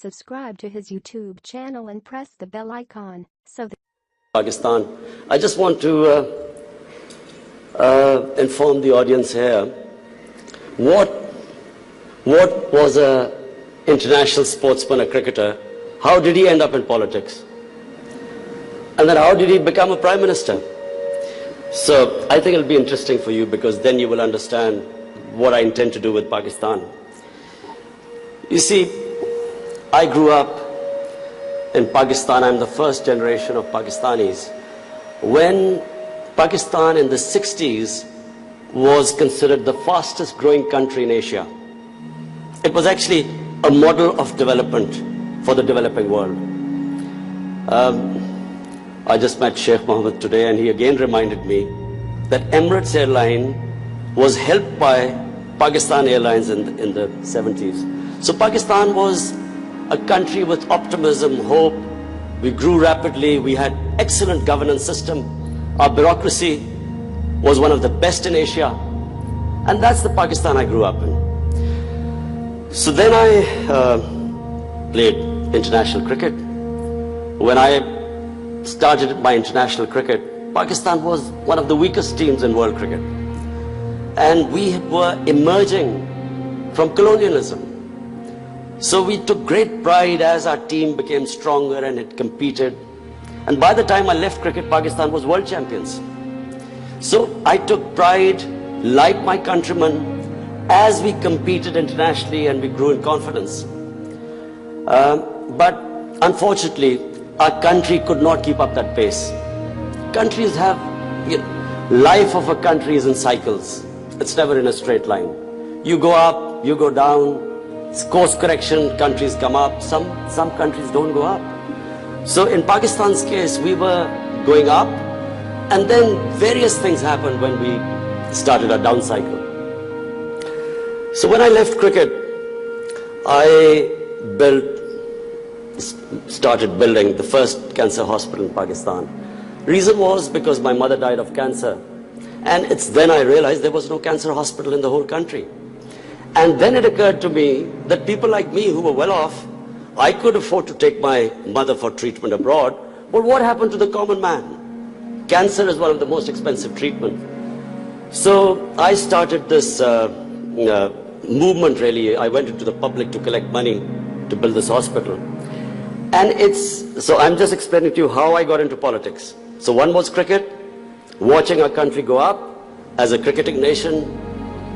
Subscribe to his YouTube channel and press the bell icon so that Pakistan. I just want to inform the audience here what was a international sportsman, a cricketer, how did he end up in politics, and then how did he become a prime minister. So I think it'll be interesting for you, because then you will understand what I intend to do with Pakistan. You see, I grew up in Pakistan. I'm the first generation of Pakistanis. When Pakistan in the 60s was considered the fastest growing country in Asia, it was actually a model of development for the developing world. I just met Sheikh Mohammed today, and he again reminded me that Emirates Airline was helped by Pakistan Airlines in the 70s. So Pakistan was a country with optimism, hope. We grew rapidly. We had excellent governance system. Our bureaucracy was one of the best in Asia. And that's the Pakistan I grew up in. So then I played international cricket. When I started my international cricket, Pakistan was one of the weakest teams in world cricket. And we were emerging from colonialism. So we took great pride as our team became stronger and it competed. And by the time I left cricket, Pakistan was world champions. So I took pride, like my countrymen, as we competed internationally and we grew in confidence. But unfortunately, our country could not keep up that pace. Countries have, life of a country is in cycles. It's never in a straight line. You go up, you go down. Course correction, countries come up, some countries don't go up. So in Pakistan's case, we were going up, and then various things happened when we started our down cycle. So when I left cricket, I started building the first cancer hospital in Pakistan. Reason was because my mother died of cancer, and it's then I realized there was no cancer hospital in the whole country. And then it occurred to me that people like me who were well off, I could afford to take my mother for treatment abroad. But what happened to the common man? Cancer is one of the most expensive treatments. So I started this movement really. I went into the public to collect money to build this hospital. And so I'm just explaining to you how I got into politics. So one was cricket, watching our country go up as a cricketing nation,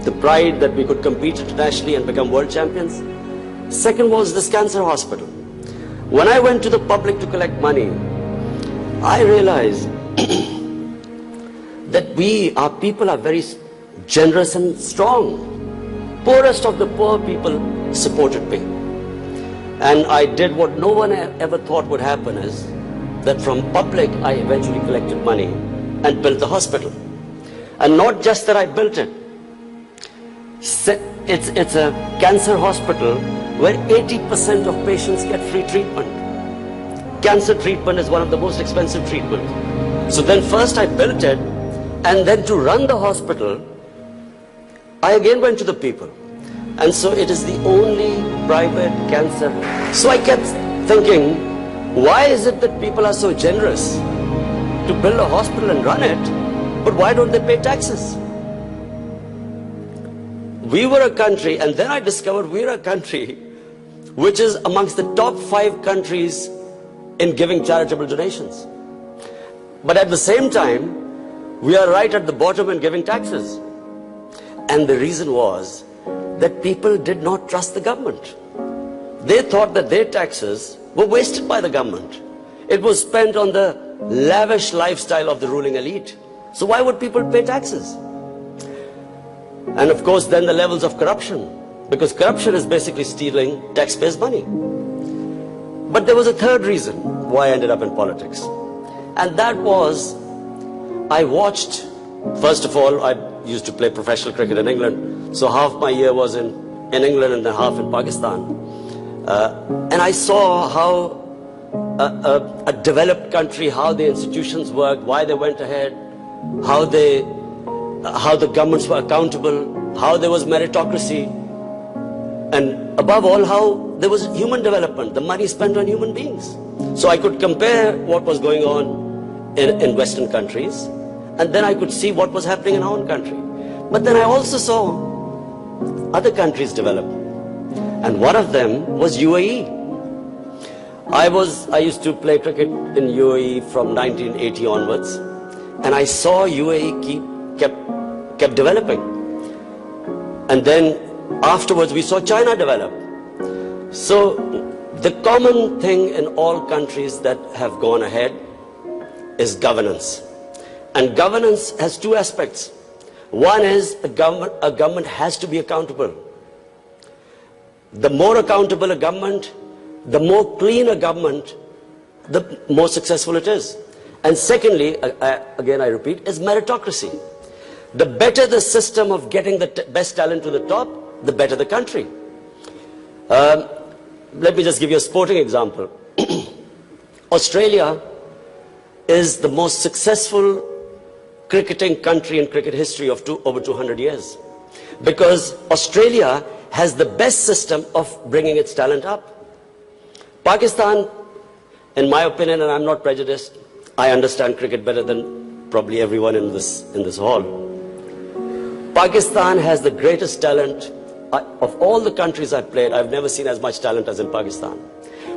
the pride that we could compete internationally and become world champions. Second was this cancer hospital. When I went to the public to collect money, I realized that our people are very generous and strong. Poorest of the poor people supported me. And I did what no one ever thought would happen, is that from public I eventually collected money and built the hospital. And not just that I built it, it's a cancer hospital where 80% of patients get free treatment. Cancer treatment is one of the most expensive treatments. So then first I built it, and then to run the hospital, I again went to the people. And so it is the only private cancer. So I kept thinking, why is it that people are so generous to build a hospital and run it, but why don't they pay taxes? We were a country, and then I discovered we're a country which is amongst the top 5 countries in giving charitable donations. But at the same time, we are right at the bottom in giving taxes. And the reason was that people did not trust the government. They thought that their taxes were wasted by the government. It was spent on the lavish lifestyle of the ruling elite. So why would people pay taxes? And of course, then the levels of corruption, because corruption is basically stealing taxpayers' money. But there was a third reason why I ended up in politics. And that was, I watched, first of all, I used to play professional cricket in England. So half my year was in England and then half in Pakistan. And I saw how a developed country, how the institutions worked, why they went ahead, how the governments were accountable, how there was meritocracy. And above all, how there was human development, the money spent on human beings. So I could compare what was going on in Western countries, and then I could see what was happening in our own country. But then I also saw other countries develop, and one of them was UAE. I used to play cricket in UAE from 1980 onwards, and I saw UAE kept developing. And then afterwards we saw China develop. So the common thing in all countries that have gone ahead is governance. And governance has two aspects. One is a government has to be accountable. The more accountable a government, the more clean a government, the more successful it is. And secondly, again I repeat, is meritocracy. The better the system of getting the best talent to the top, the better the country. Let me just give you a sporting example. Australia is the most successful cricketing country in cricket history of over 200 years. Because Australia has the best system of bringing its talent up. Pakistan, in my opinion, and I'm not prejudiced, I understand cricket better than probably everyone in this hall. Pakistan has the greatest talent. Of all the countries I've played, I've never seen as much talent as in Pakistan.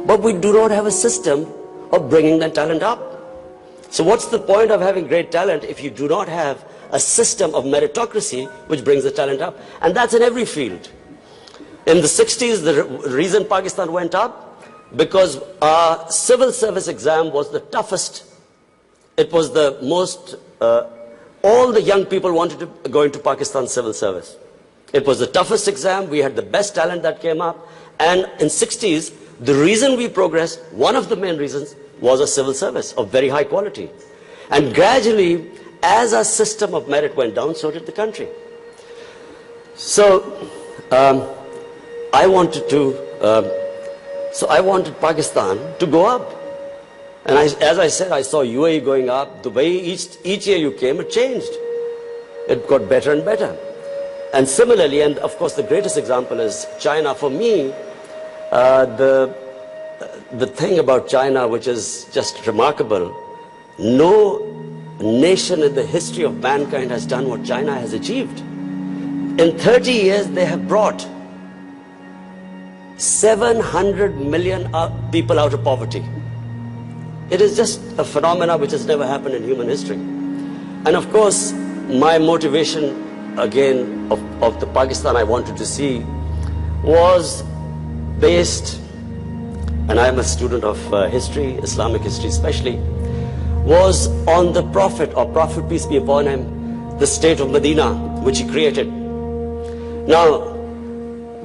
But we do not have a system of bringing that talent up. So what's the point of having great talent if you do not have a system of meritocracy which brings the talent up? And that's in every field. In the 60s, the reason Pakistan went up, because our civil service exam was the toughest. It was the most, all the young people wanted to go into Pakistan civil service. It was the toughest exam, we had the best talent that came up, and in 60s, the reason we progressed, one of the main reasons, was a civil service of very high quality. And gradually, as our system of merit went down, so did the country. So, I wanted Pakistan to go up. And as I said, I saw UAE going up. The way each year you came, it changed. It got better and better. And similarly, and of course the greatest example is China. For me, the thing about China which is just remarkable, no nation in the history of mankind has done what China has achieved. In 30 years, they have brought 700 million people out of poverty. It is just a phenomena which has never happened in human history. And of course, my motivation again of the Pakistan I wanted to see was based, and I am a student of history, Islamic history especially, was on the Prophet, or Prophet peace be upon him, the state of Medina, which he created. Now,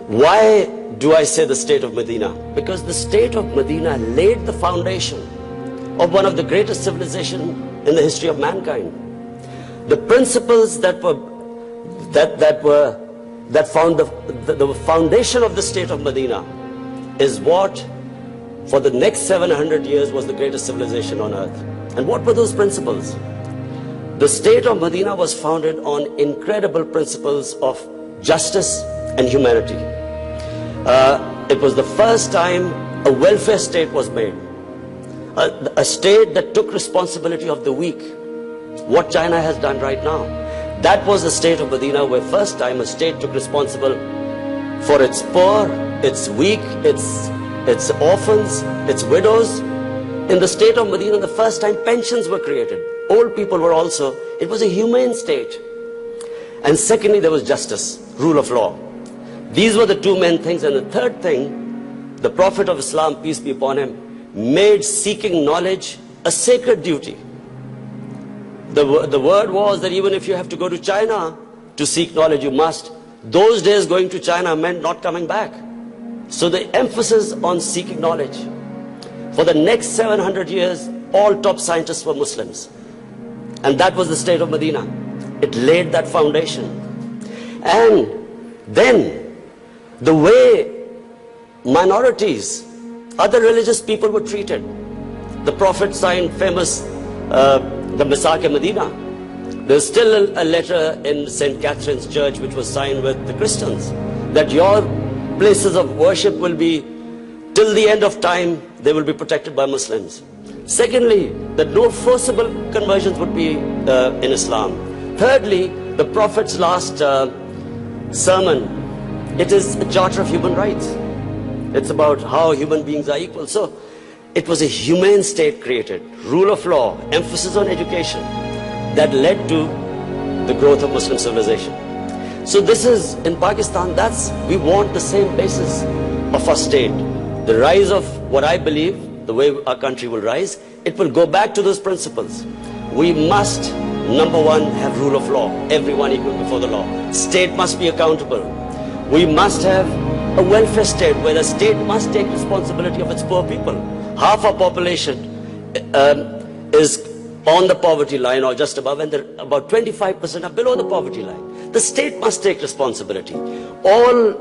why do I say the state of Medina? Because the state of Medina laid the foundation of one of the greatest civilizations in the history of mankind. The principles that found the foundation of the state of Medina is what for the next 700 years was the greatest civilization on earth. And what were those principles? The state of Medina was founded on incredible principles of justice and humanity. It was the first time a welfare state was made. A state that took responsibility of the weak. What China has done right now. That was the state of Medina, where first time a state took responsible for its poor, its weak, its orphans, its widows. In the state of Medina, the first time pensions were created. Old people were also, it was a humane state. And secondly, there was justice, rule of law. These were the two main things. And the third thing, the Prophet of Islam, peace be upon him, made seeking knowledge a sacred duty. The word was that even if you have to go to China to seek knowledge, you must. Those days going to China meant not coming back. So the emphasis on seeking knowledge. For the next 700 years, all top scientists were Muslims. And that was the state of Medina. It laid that foundation. And then, the way minorities, other religious people were treated. The Prophet signed famous, the Misaq-e-Medina. There's still a letter in St. Catherine's Church which was signed with the Christians, that your places of worship will be, till the end of time, they will be protected by Muslims. Secondly, that no forcible conversions would be in Islam. Thirdly, the Prophet's last sermon, it is a charter of human rights. It's about how human beings are equal. So it was a humane state created, rule of law, emphasis on education, that led to the growth of Muslim civilization. So this is, in Pakistan, we want the same basis of our state. The rise of what I believe, the way our country will rise, it will go back to those principles. We must, number one, have rule of law, everyone equal before the law. State must be accountable. We must have a welfare state where the state must take responsibility of its poor people. Half our population is on the poverty line or just above, and about 25% are below the poverty line. The state must take responsibility. All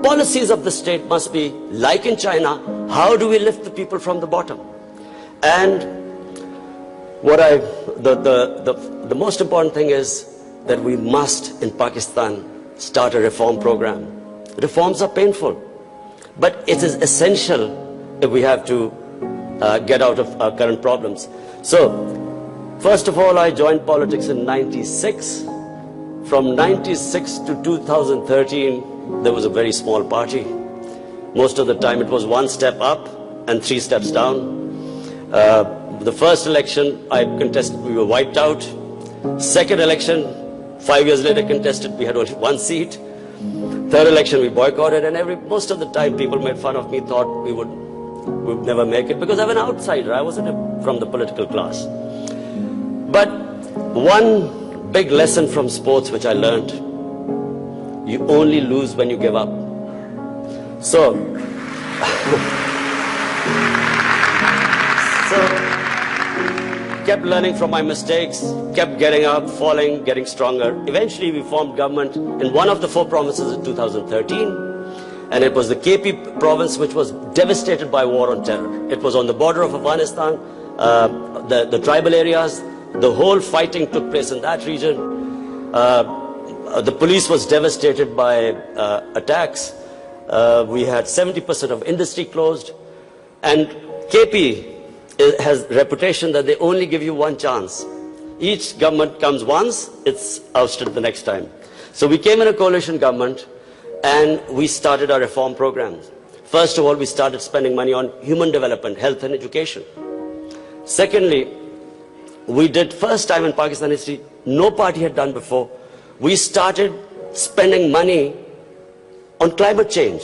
policies of the state must be like in China. How do we lift the people from the bottom? And the most important thing is that we must, in Pakistan, start a reform program. Reforms are painful, but it is essential if we have to get out of our current problems. So, first of all, I joined politics in '96. From '96 to 2013, there was a very small party. Most of the time it was one step up and 3 steps down. The first election I contested, we were wiped out. Second election, 5 years later contested, we had only 1 seat. Third election we boycotted, and most of the time people made fun of me, thought we would never make it, because I'm an outsider. I wasn't from the political class. But one big lesson from sports which I learned: you only lose when you give up. So kept learning from my mistakes, kept getting up, falling, getting stronger. Eventually we formed government in one of the 4 provinces in 2013, and it was the KP province which was devastated by war on terror. It was on the border of Afghanistan, the tribal areas. The whole fighting took place in that region. The police was devastated by attacks. We had 70% of industry closed, and KP has a reputation that they only give you one chance. Each government comes once, it's ousted the next time. So we came in a coalition government, and we started our reform programs. First of all, we started spending money on human development, health and education. Secondly, we did, first time in Pakistan history, no party had done before, we started spending money on climate change.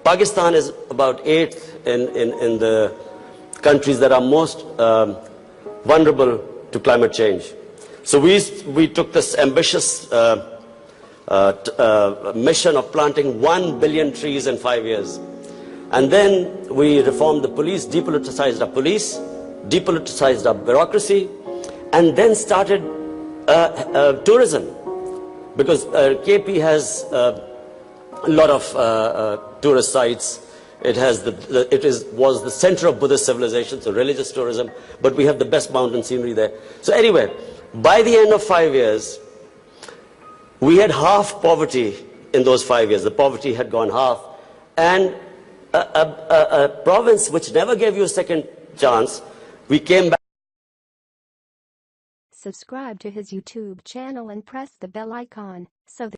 Pakistan is about 8th in the countries that are most vulnerable to climate change. So we took this ambitious mission of planting 1 billion trees in 5 years. And then we reformed the police, depoliticized our police, depoliticized our bureaucracy, and then started tourism. Because KP has a lot of tourist sites. It was the center of Buddhist civilization, so religious tourism, but we have the best mountain scenery there. So anyway, by the end of 5 years, we had half poverty in those 5 years. The poverty had gone half. And a province which never gave you a second chance, we came back. Subscribe to his YouTube channel and press the bell icon so that